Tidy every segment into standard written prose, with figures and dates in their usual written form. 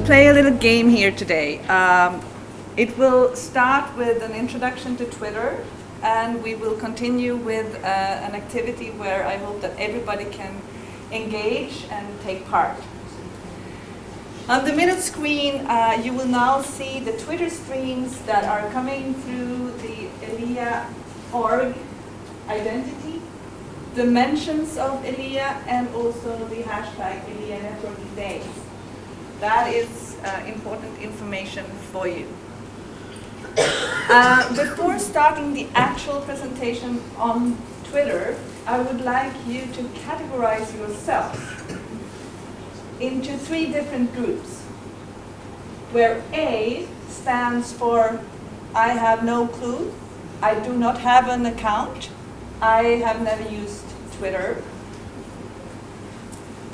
play a little game here today. It will start with an introduction to Twitter, and we will continue with an activity where I hope that everybody can engage and take part. On the middle screen, you will now see the Twitter streams that are coming through the ELIA org identity, the mentions of ELIA, and also the hashtag ELIA Networking Days. That is important information for you. Before starting the actual presentation on Twitter, I would like you to categorize yourself into 3 different groups, where A stands for I have no clue, I do not have an account, I have never used Twitter.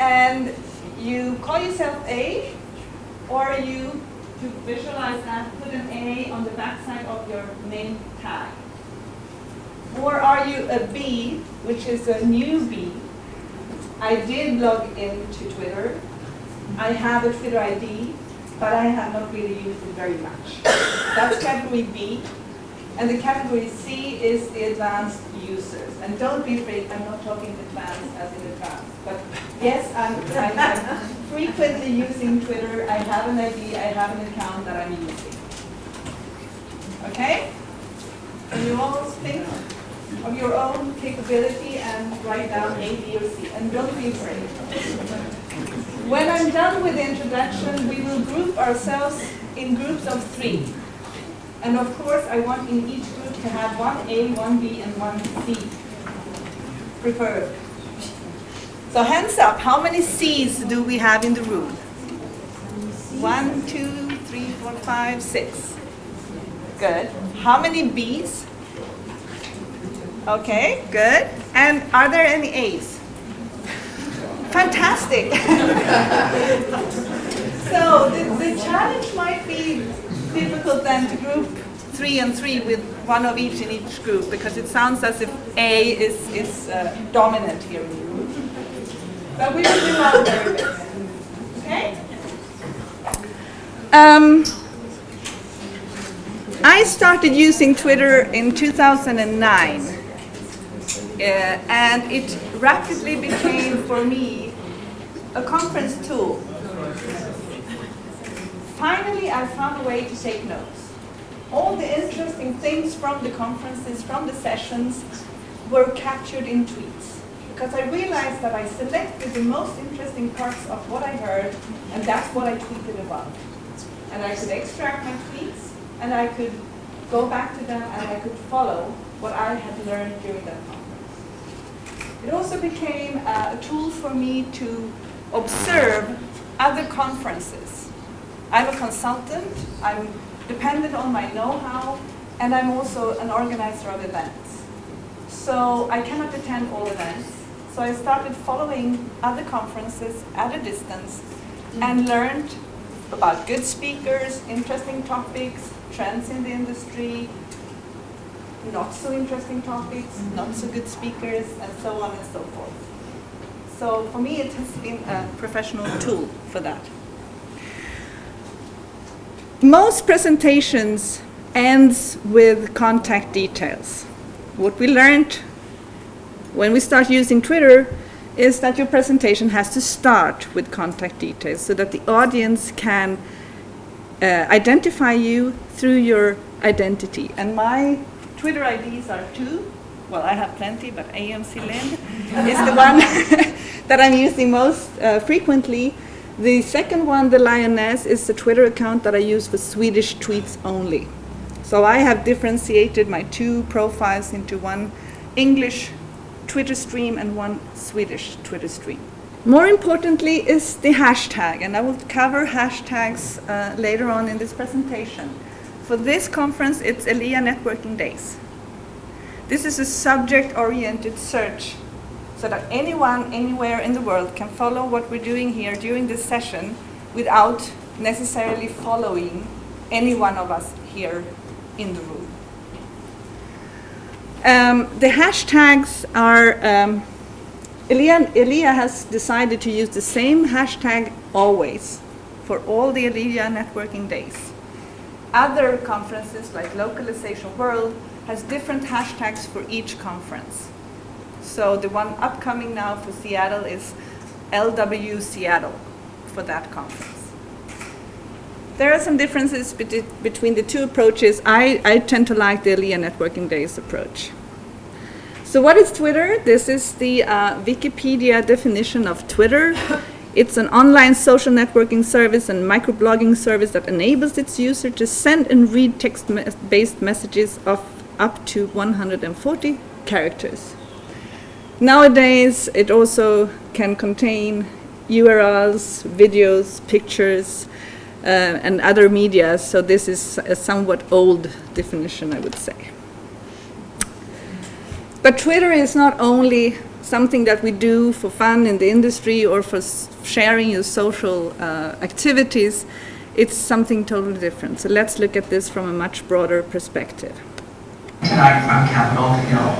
And you call yourself A, or you, to visualize that, put an A on the backside of your name tag. Or are you a B, which is a newbie? I did log into Twitter. I have a Twitter ID, but I have not really used it very much. That's category B. And the category C is the advanced users. And don't be afraid, I'm not talking advanced as in advanced. But yes, I'm frequently using Twitter. I have an ID, I have an account that I'm using. Okay? And you all think of your own capability and write down A, B, or C. And don't be afraid. When I'm done with the introduction, we will group ourselves in groups of 3. And of course, I want in each group to have 1 A, 1 B, and 1 C preferred. So hands up, how many C's do we have in the room? 1, 2, 3, 4, 5, 6. Good. How many B's? Okay, good. And are there any A's? Fantastic. So the challenge might be difficult then to group 3 and 3 with 1 of each in each group, because it sounds as if A is dominant here in the room. But we will do our very best. Okay? I started using Twitter in 2009. And it rapidly became, for me, a conference tool. Finally, I found a way to take notes. All the interesting things from the conferences, from the sessions, were captured in tweets. Because I realized that I selected the most interesting parts of what I heard, and that's what I tweeted about. And I could extract my tweets, and I could go back to them, and I could follow what I had learned during that conference. It also became a tool for me to observe other conferences. I'm a consultant, I'm dependent on my know-how, and I'm also an organizer of events. So I cannot attend all events. So I started following other conferences at a distance and learned about good speakers, interesting topics, trends in the industry, not so interesting topics, not so good speakers, and so on and so forth. So for me, it has been a professional tool for that. Most presentations ends with contact details. What we learned when we start using Twitter is that your presentation has to start with contact details so that the audience can identify you through your identity. And my Twitter IDs are 2. Well, I have plenty, but AMC Lind is the one that I'm using most frequently. The second one, the Lioness, is the Twitter account that I use for Swedish tweets only. So I have differentiated my 2 profiles into 1 English Twitter stream and 1 Swedish Twitter stream. More importantly is the hashtag, and I will cover hashtags later on in this presentation. For this conference, it's ELIA Networking Days. This is a subject-oriented search so that anyone, anywhere in the world can follow what we're doing here during this session without necessarily following any one of us here in the room. The hashtags are, ELIA has decided to use the same hashtag always for all the ELIA Networking Days. Other conferences like Localization World has different hashtags for each conference. So the one upcoming now for Seattle is LW Seattle for that conference. There are some differences between the two approaches. I tend to like the ELIA Networking Days approach. So what is Twitter? This is the Wikipedia definition of Twitter. It's an online social networking service and microblogging service that enables its user to send and read text-based messages of up to 140 characters. Nowadays, it also can contain URLs, videos, pictures, and other media, so this is a somewhat old definition, I would say. But Twitter is not only something that we do for fun in the industry or for sharing your social activities. It's something totally different. So let's look at this from a much broader perspective. Tonight from Capitol Hill.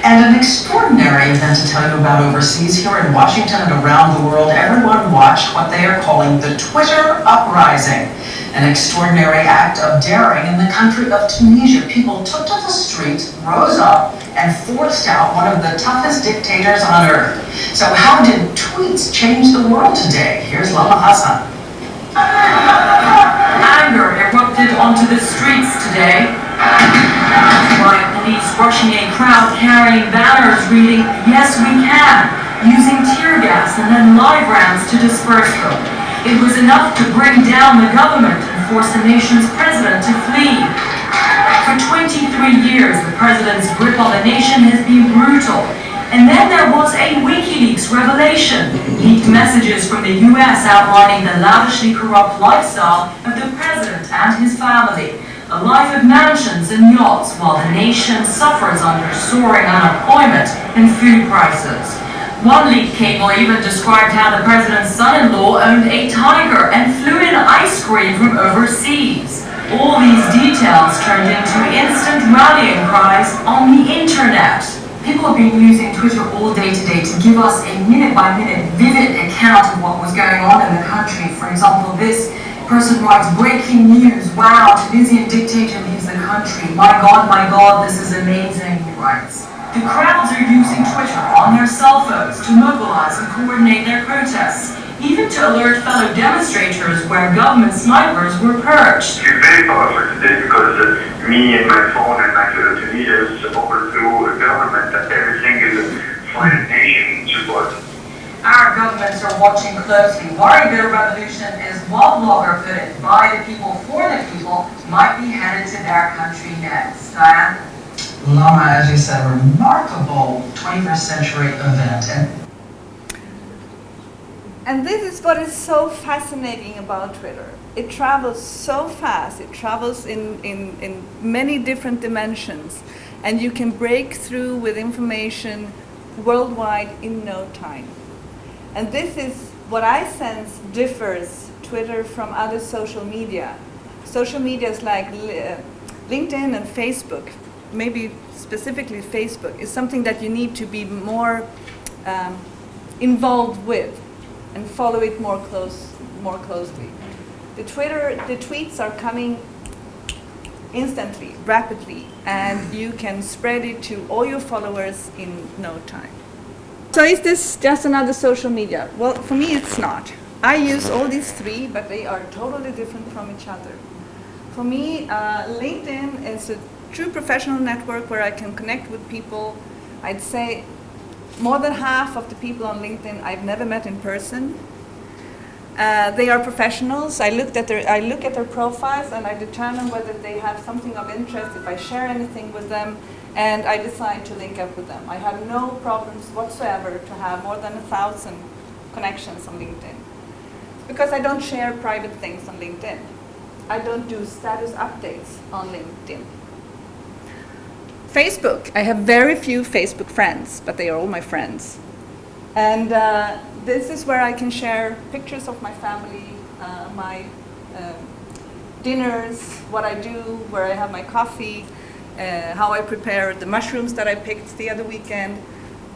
And an extraordinary event to tell you about overseas. Here in Washington and around the world, everyone watched what they are calling the Twitter uprising. An extraordinary act of daring in the country of Tunisia. People took to the streets, rose up, and forced out one of the toughest dictators on earth. So how did tweets change the world today? Here's Lama Hassan. Anger erupted onto the streets today. By police rushing a crowd carrying banners reading, "Yes, we can," using tear gas and then live rounds to disperse them. It was enough to bring down the government and force the nation's president to flee. For 23 years, the president's grip on the nation has been brutal. And then there was a WikiLeaks revelation, leaked messages from the US outlining the lavishly corrupt lifestyle of the president and his family. A life of mansions and yachts while the nation suffers under soaring unemployment and food prices. One leaked cable even described how the president's son-in-law owned a tiger and flew in ice cream from overseas. All these details turned into instant rallying cries on the internet. People have been using Twitter all day today to give us a minute-by-minute vivid account of what was going on in the country. For example, this person writes, "Breaking news, wow, Tunisian dictator leaves the country. My God, this is amazing," he writes. The crowds are using Twitter on their cell phones to mobilize and coordinate their protests, even to alert fellow demonstrators where government snipers were perched. It's very powerful today because me and my phone and my Tunisia is overthrew a government that everything is a foreign nation support. Our governments are watching closely, worried that a revolution is one blogger put it, by the people, for the people, might be headed to their country next. Diane? Lama, as you said, a remarkable 21st century event. And this is what is so fascinating about Twitter. It travels so fast. It travels in many different dimensions. And you can break through with information worldwide in no time. And this is what I sense differs Twitter from other social media. Social medias like LinkedIn and Facebook, maybe specifically Facebook, is something that you need to be more involved with and follow it more closely. The tweets are coming instantly, rapidly, and you can spread it to all your followers in no time. So is this just another social media? Well, for me it's not. I use all these three, but they are totally different from each other. For me, LinkedIn is a true professional network where I can connect with people. I'd say more than half of the people on LinkedIn I've never met in person. They are professionals. I look at their profiles and I determine whether they have something of interest, if I share anything with them, and I decide to link up with them. I have no problems whatsoever to have more than 1,000 connections on LinkedIn. Because I don't share private things on LinkedIn. I don't do status updates on LinkedIn. Facebook, I have very few Facebook friends, but they are all my friends. And this is where I can share pictures of my family, my dinners, what I do, where I have my coffee, how I prepare the mushrooms that I picked the other weekend.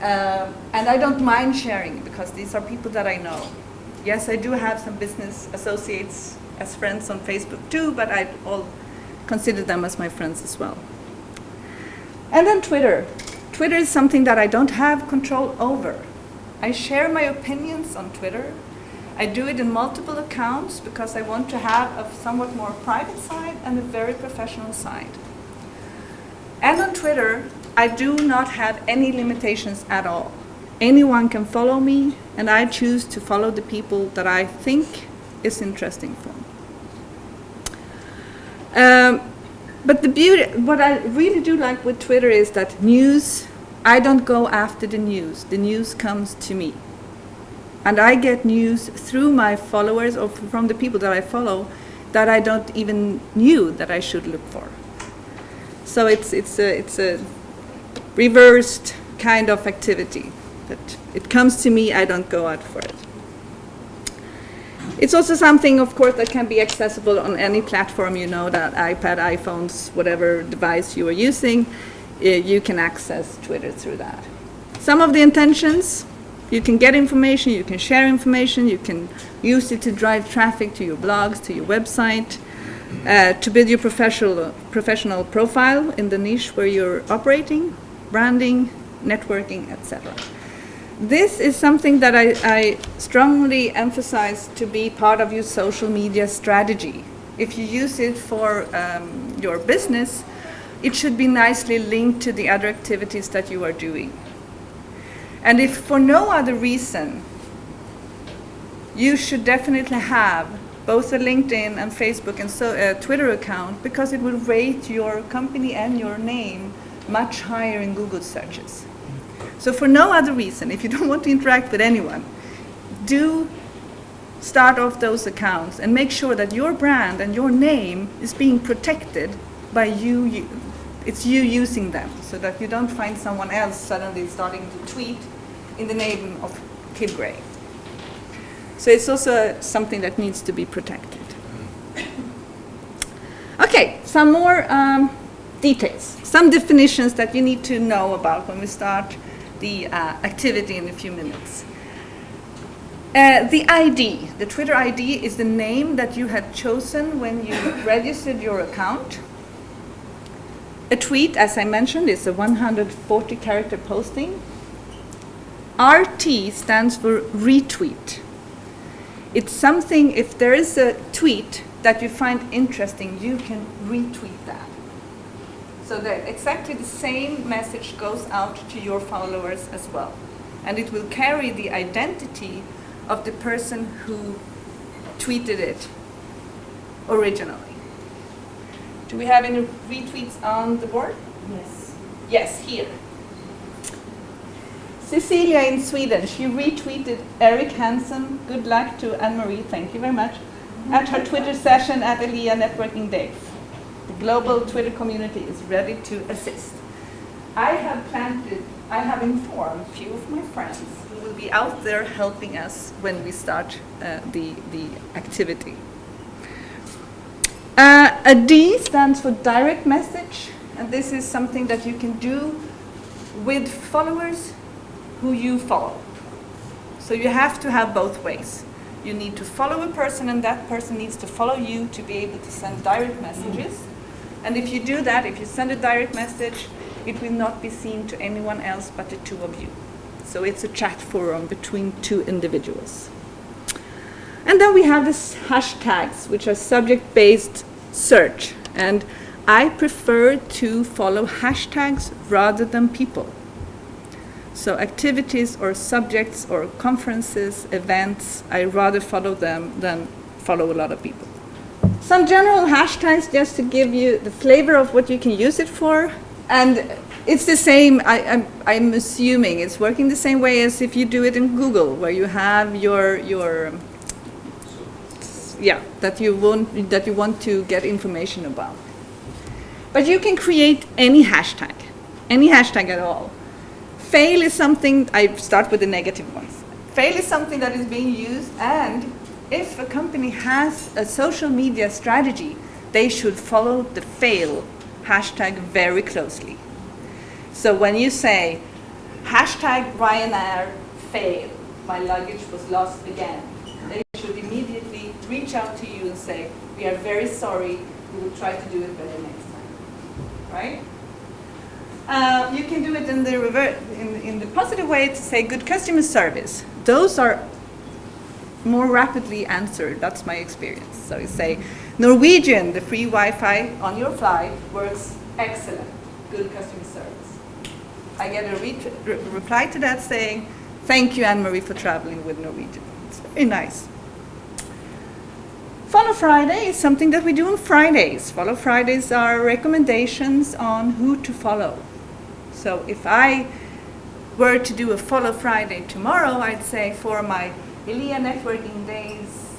And I don't mind sharing because these are people that I know. Yes, I do have some business associates as friends on Facebook too, but I all consider them as my friends as well. And then Twitter. Twitter is something that I don't have control over. I share my opinions on Twitter. I do it in multiple accounts because I want to have a somewhat more private side and a very professional side. And on Twitter, I do not have any limitations at all. Anyone can follow me, and I choose to follow the people that I think is interesting for me. But the beauty, what I really do like with Twitter is that news, I don't go after the news. The news comes to me. And I get news through my followers or from the people that I follow that I don't even knew that I should look for. So it's a reversed kind of activity. That it comes to me, I don't go out for it. It's also something, of course, that can be accessible on any platform, you know, that iPad, iPhones, whatever device you are using, you can access Twitter through that. Some of the intentions, you can get information, you can share information, you can use it to drive traffic to your blogs, to your website, to build your professional profile in the niche where you're operating, branding, networking, etc. This is something that I strongly emphasize to be part of your social media strategy. If you use it for your business, it should be nicely linked to the other activities that you are doing. And if for no other reason, you should definitely have both a LinkedIn and Facebook and Twitter account, because it will rate your company and your name much higher in Google searches. So for no other reason, if you don't want to interact with anyone, do start off those accounts and make sure that your brand and your name is being protected by you. It's you using them, so that you don't find someone else suddenly starting to tweet in the name of Kid Gray. So it's also something that needs to be protected. Okay, some more details, some definitions that you need to know about when we start the activity in a few minutes. The ID, the Twitter ID, is the name that you had chosen when you registered your account. A tweet, as I mentioned, is a 140-character posting. RT stands for retweet. It's something, if there is a tweet that you find interesting, you can retweet that. So that exactly the same message goes out to your followers as well. And it will carry the identity of the person who tweeted it originally. Do we have any retweets on the board? Yes. Yes, here. Cecilia in Sweden, she retweeted Eric Hansen. Good luck to Anne-Marie, thank you very much, at her Twitter session at ELIA Networking Days. The global Twitter community is ready to assist. I have informed a few of my friends who will be out there helping us when we start the activity. A D stands for direct message, and this is something that you can do with followers who you follow. So you have to have both ways. You need to follow a person, and that person needs to follow you to be able to send direct messages. And if you do that, if you send a direct message, it will not be seen to anyone else but the two of you. So it's a chat forum between two individuals. And then we have these hashtags, which are subject-based search. And I prefer to follow hashtags rather than people. So activities or subjects or conferences, events, I rather follow them than follow a lot of people. Some general hashtags just to give you the flavor of what you can use it for. And it's the same, I'm assuming it's working the same way as if you do it in Google, where you have that you want to get information about. But you can create any hashtag at all. Fail is something, I start with the negative ones. Fail is something that is being used, and if a company has a social media strategy, they should follow the fail hashtag very closely. So when you say, hashtag Ryanair fail, my luggage was lost again, they reach out to you and say, we are very sorry, we will try to do it better next time, right? You can do it in the in the positive way to say good customer service. Those are more rapidly answered. That's my experience. So you say, Norwegian, the free Wi-Fi on your flight works excellent. Good customer service. I get a reply to that saying, thank you, Anne-Marie, for traveling with Norwegian. It's very nice. Follow Friday is something that we do on Fridays. Follow Fridays are recommendations on who to follow. So if I were to do a Follow Friday tomorrow, I'd say for my ELIA Networking Days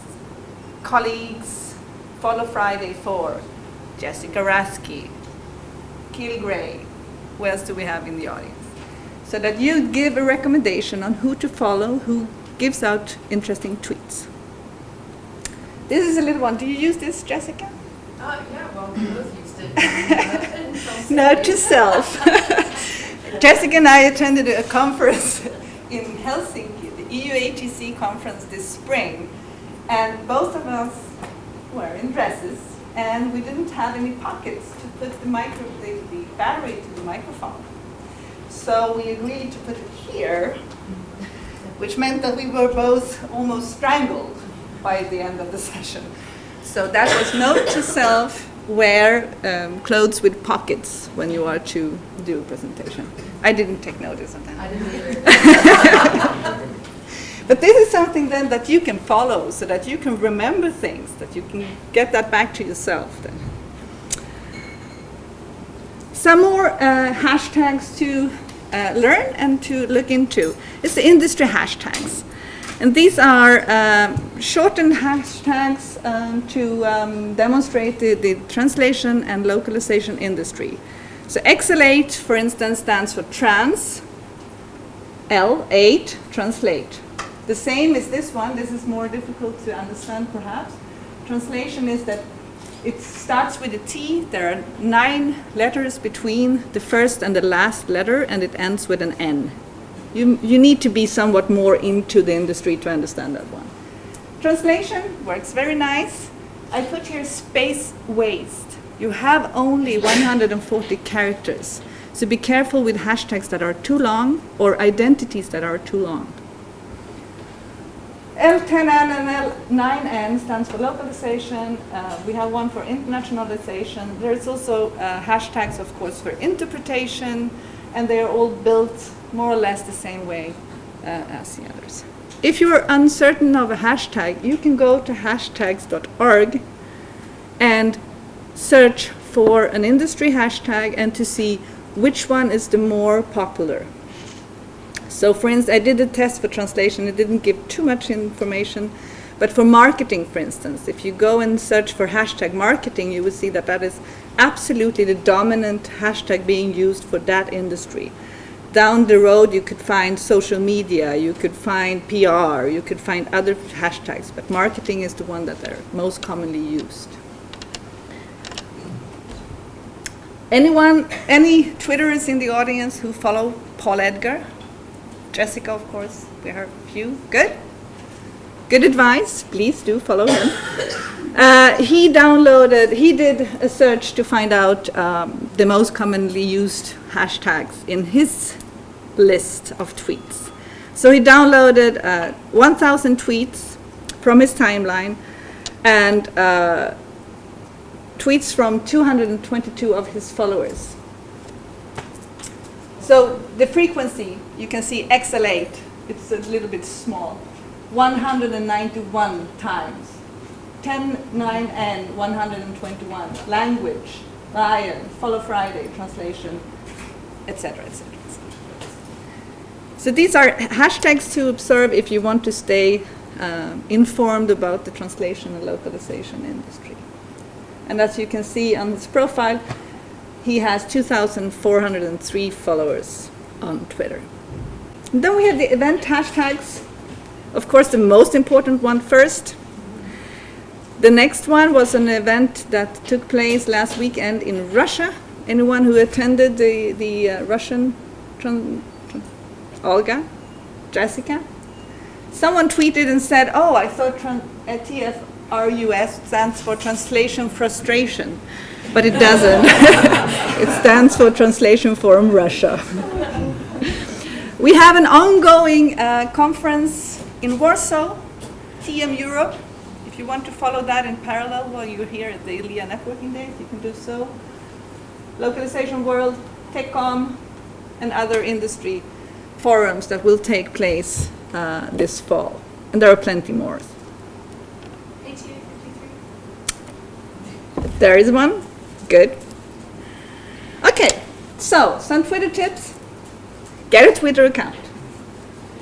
colleagues, Follow Friday for Jessica Rasky, Kilgray. Who else do we have in the audience? So that you give a recommendation on who to follow, who gives out interesting tweets. This is a little one. Do you use this, Jessica? Yeah, well, we both used it. Note to self. Jessica and I attended a conference in Helsinki, the EU-ATC conference this spring, and both of us were in dresses, and we didn't have any pockets to put the battery to the microphone. So we agreed to put it here, which meant that we were both almost strangled by the end of the session. So that was note to self, wear clothes with pockets when you are to do a presentation. I didn't take notice of that. I didn't either. But this is something then that you can follow so that you can remember things, that you can get that back to yourself then. Some more hashtags to learn and to look into is the industry hashtags. And these are shortened hashtags to demonstrate the translation and localization industry. So XL8, for instance, stands for trans, L8, translate. The same as this one. This is more difficult to understand, perhaps. Translation is that it starts with a T. There are 9 letters between the first and the last letter, and it ends with an N. You need to be somewhat more into the industry to understand that one. Translation works very nice. I put here space waste. You have only 140 characters. So be careful with hashtags that are too long or identities that are too long. L10N and L9N stands for localization. We have one for internationalization. There's also hashtags, of course, for interpretation, and they are all built more or less the same way as the others. If you're uncertain of a hashtag, you can go to hashtags.org and search for an industry hashtag and to see which one is the more popular. So for instance, I did a test for translation. It didn't give too much information. But for marketing, for instance, if you go and search for hashtag marketing, you will see that that is absolutely the dominant hashtag being used for that industry. Down the road, you could find social media, you could find PR, you could find other hashtags, but marketing is the one that are most commonly used. Any Twitterers in the audience who follow Paul Edgar? Jessica, of course, we have a few. Good? Good advice. Please do follow him. He did a search to find out the most commonly used hashtags in his list of tweets. So he downloaded 1,000 tweets from his timeline and tweets from 222 of his followers. So the frequency, you can see XL8, it's a little bit small, 191 times. 10/9N, 121. Language, Lion, Follow Friday, translation, etc., etc. So these are hashtags to observe if you want to stay informed about the translation and localization industry. And as you can see on his profile, he has 2,403 followers on Twitter. And then we have the event hashtags. Of course, the most important one first. The next one was an event that took place last weekend in Russia. Anyone who attended the Russian Olga? Jessica? Someone tweeted and said, oh, I thought TF RUS stands for Translation Frustration, but it doesn't. It stands for Translation Forum Russia. We have an ongoing conference in Warsaw, TM Europe. If you want to follow that in parallel while you're here at the ELIA Networking Days, you can do so. Localization World, TechCom, and other industry forums that will take place this fall. And there are plenty more. There is one. Good. Okay, so some Twitter tips. Get a Twitter account.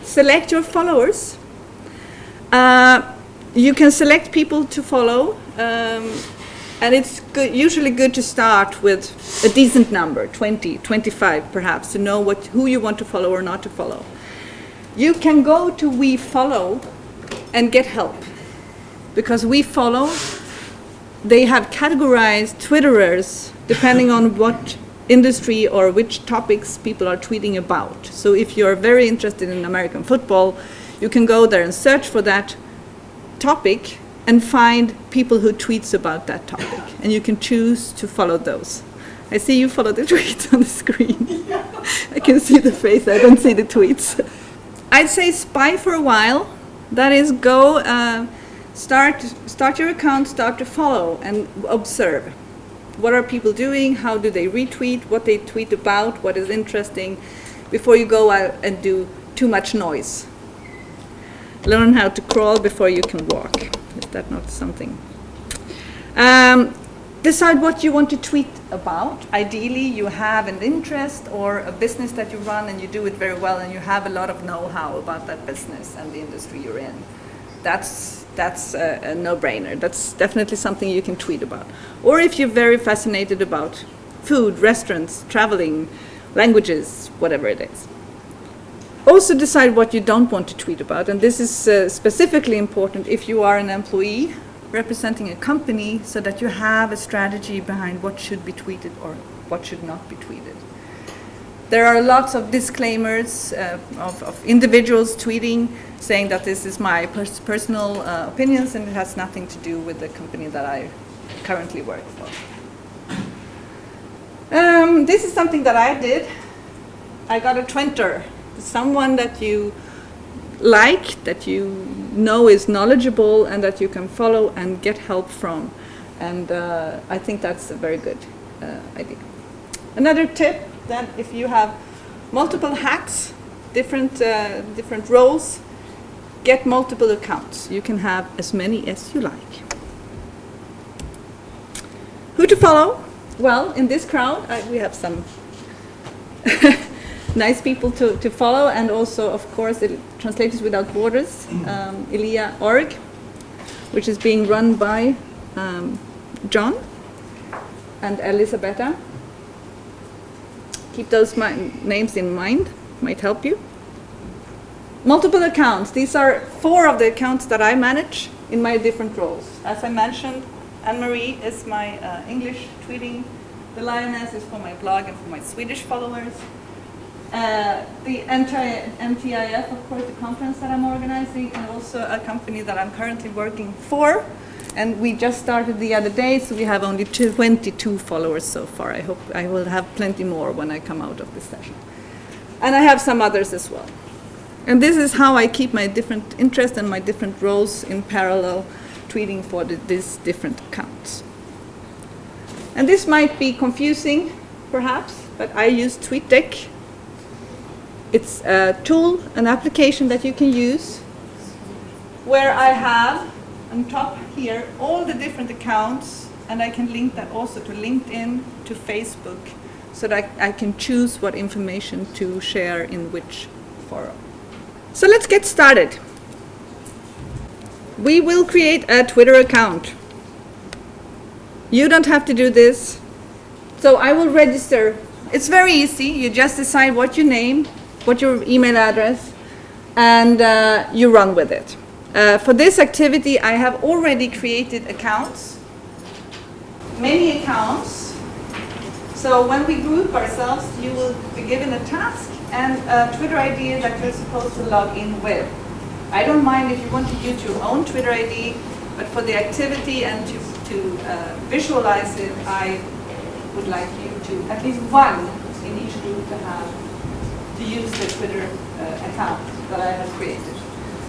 Select your followers. You can select people to follow, and it's usually good to start with a decent number, 20, 25 perhaps, to know who you want to follow or not to follow. You can go to WeFollow and get help, because WeFollow, they have categorized Twitterers depending on what industry or which topics people are tweeting about. So if you're very interested in American football, you can go there and search for that topic and find people who tweets about that topic, and you can choose to follow those. I see you follow the tweets on the screen. I can see the face, I don't see the tweets. I'd say spy for a while. That is, go start your account, start to follow and observe. What are people doing? How do they retweet? What they tweet about? What is interesting? Before you go out and do too much noise. Learn how to crawl before you can walk. Is that not something? Decide what you want to tweet about. Ideally, you have an interest or a business that you run and you do it very well and you have a lot of know-how about that business and the industry you're in. That's a no-brainer. That's definitely something you can tweet about. Or if you're very fascinated about food, restaurants, traveling, languages, whatever it is. Also decide what you don't want to tweet about, and this is specifically important if you are an employee representing a company, so that you have a strategy behind what should be tweeted or what should not be tweeted. There are lots of disclaimers of individuals tweeting saying that this is my personal opinions and it has nothing to do with the company that I currently work for. This is something that I did. I got a Twinter. Someone that you like, that you know is knowledgeable and that you can follow and get help from. And I think that's a very good idea. Another tip, that if you have multiple hats, different roles, get multiple accounts. You can have as many as you like. Who to follow? Well, in this crowd, we have some nice people to follow, and also, of course, Translators Without Borders, ELIA.org, which is being run by John and Elisabetta. Keep those names in mind, might help you. Multiple accounts. These are 4 of the accounts that I manage in my different roles. As I mentioned, Anne-Marie is my English tweeting. The Lioness is for my blog and for my Swedish followers. The MTIF, of course, the conference that I'm organizing, and also a company that I'm currently working for. And we just started the other day, so we have only 22 followers so far. I hope I will have plenty more when I come out of this session. And I have some others as well. And this is how I keep my different interests and my different roles in parallel, tweeting for these different accounts. And this might be confusing, perhaps, but I use TweetDeck. It's a tool, an application that you can use, where I have on top here all the different accounts, and I can link that also to LinkedIn, to Facebook, so that I can choose what information to share in which forum. So let's get started. We will create a Twitter account. You don't have to do this. So I will register. It's very easy. You just decide what your name, what your email address, and you run with it. For this activity, I have already created accounts, many accounts. So when we group ourselves, you will be given a task and a Twitter ID that you're supposed to log in with. I don't mind if you want to use your own Twitter ID. But for the activity and to visualize it, I would like you to, at least one in each group to use the Twitter account that I have created.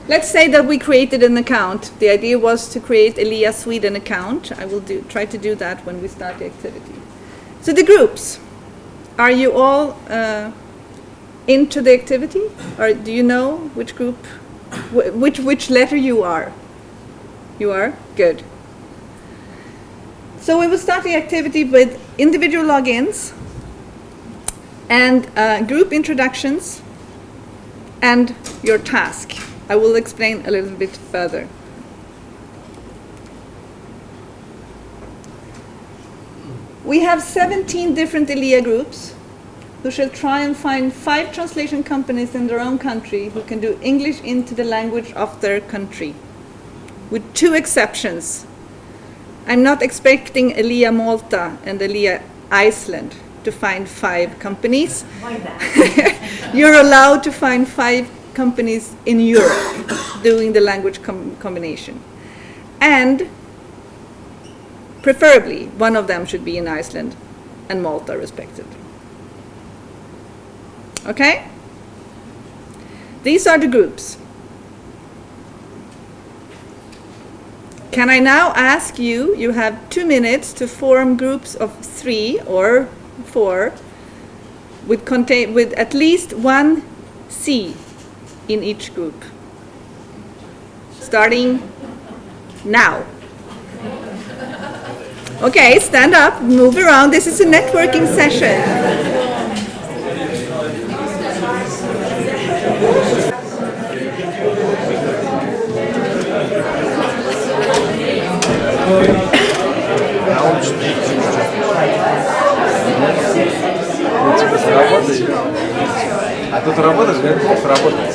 Let's say that we created an account. The idea was to create ELIA Sweden account. I will try to do that when we start the activity. So the groups. Are you all into the activity? Or do you know which group, which letter you are? You are? Good. So we will start the activity with individual logins and group introductions and your task. I will explain a little bit further. We have 17 different ELIA groups who shall try and find 5 translation companies in their own country who can do English into the language of their country, with 2 exceptions. I'm not expecting ELIA Malta and ELIA Iceland to find 5 companies. Why that? You're allowed to find 5 companies in Europe doing the language combination. And preferably, one of them should be in Iceland and Malta, respectively. Okay? These are the groups. Can I now ask you, you have 2 minutes to form groups of 3 or 4 with at least 1 C in each group. Starting now. Okay, stand up, move around. This is a networking session. А тут работаешь, говорит, плохо работает.